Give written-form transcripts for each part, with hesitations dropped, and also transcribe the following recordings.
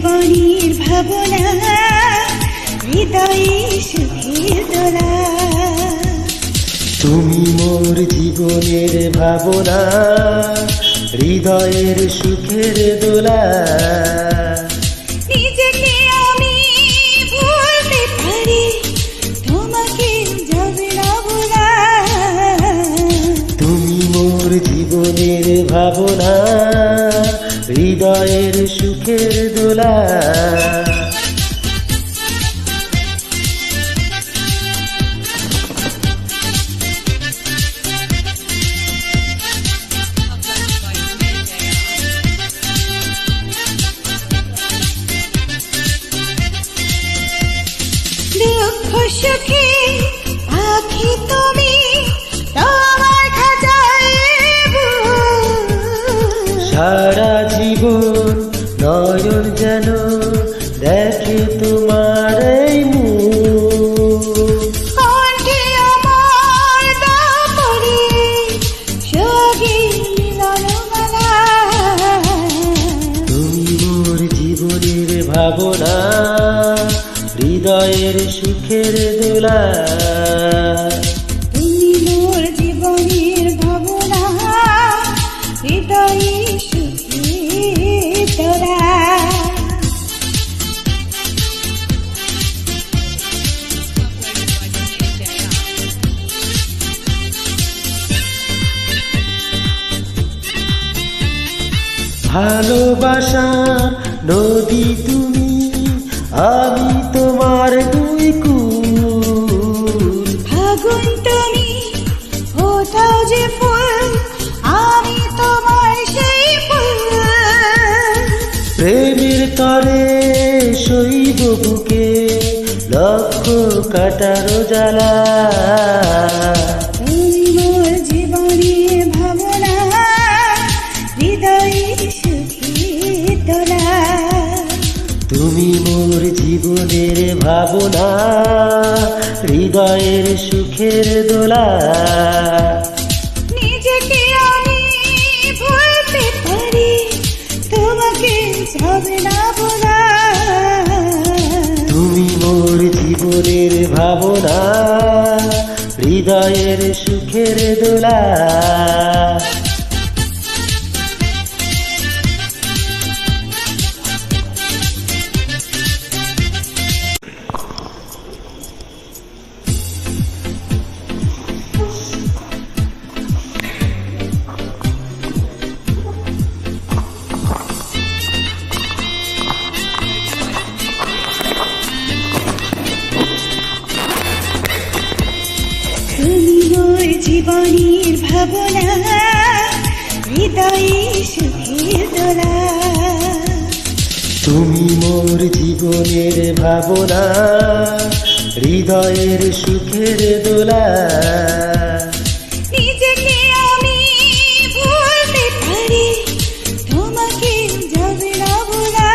জীবনের ভাবনা, হৃদয়ে সুখের দোলা। তুমি মোর জীবনের ভাবনা, হৃদয়ের সুখের দোলা। নিজেকে আমি ভুলতে পারি, তোমাকে যাবে না ভোলা। তুমি মোর জীবনের ভাবনা, হৃদয়ের সুখের দোলা। দুঃখ সুখে আখি তুমি, তোমার খাঁচায় সারা জীবন নয়ন যেন দেখে তোমার এই মুখ। কণ্ঠে আমার দাপরে সঙ্গী মিলন মালা। তুমি মোর জীবনের ভাবনা, হৃদয়ের সুখের দোলা। তুমি মোর জীবনের ভাবনা, হৃদয়ে সুখের দোলা। ভালোবাসা নদী তুমি, আমি তোমার দুই কুল। ফাগুন তুমি, ফোটাও যে ফুল, আমি তোমার সেই ফুল। প্রেমের তরে শৈব বুকে লক্ষ কাটার জ্বালা। তুমি মোর জীবনের ভাবনা, হৃদয়ে সুখের দোলা। তুমি মোর জীবনের ভাবনা, হৃদয়ের সুখের দোলা। নিজেকে আমি ভুলতে পারি, তোমাকে যাবে না ভোলা। তুমি মোর জীবনের ভাবনা, হৃদয়ের সুখের দোলা। তুমি মোর জীবনের ভাবনা, হৃদয়ে সুখের দোলা। তুমি মোর জীবনের ভাবনা, হৃদয়ের সুখের দোলা। নিজেকে আমি ভুলতে পারি, তোমাকে যাবে না ভোলা।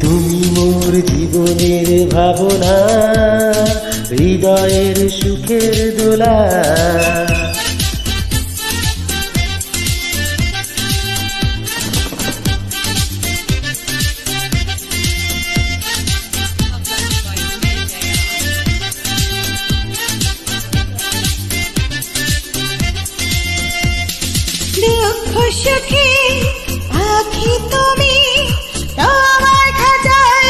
তুমি মোর জীবনের ভাবনা, হৃদয়ের সুখের দোলা। দুঃখ সুখে আখি তুমি, তোমার খাঁচায়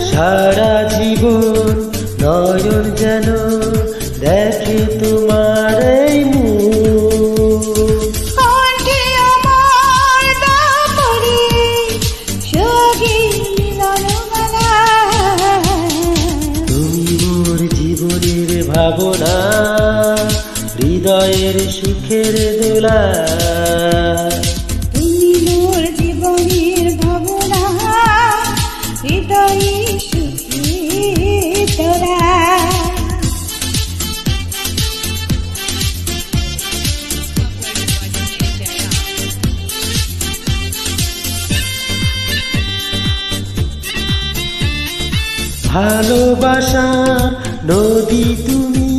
সারা জীবন নয়ন যেন দেখে তোমার এই মুখ। কণ্ঠে আমার দাপরে সঙ্গী মিলন মালা। তুমি মোর জীবনের ভাবনা, হৃদয়ের সুখের দোলা। তুমি মোর জীবনের ভাবনা, হৃদয়ে সুখের দোলা। ভালোবাসার নদী তুমি,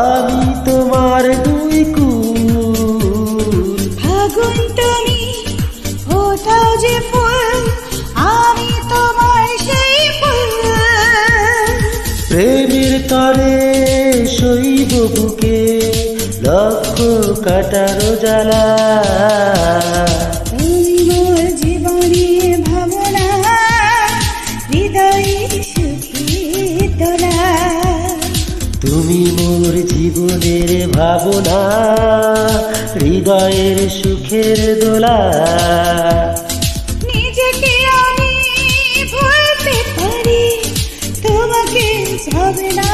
আমি তোমার দুই কুল। ফাগুন তুমি, বুকে লক্ষ কাটার জ্বালা। তুমি মোর জীবনের ভাবনা, হৃদয়ের সুখী তোলা। তুমি মোর জীবনের ভাবনা, হৃদয়ের সুখের দোলা। নিজেকে আমি ভুলতে পারি, তোমাকে যাবে না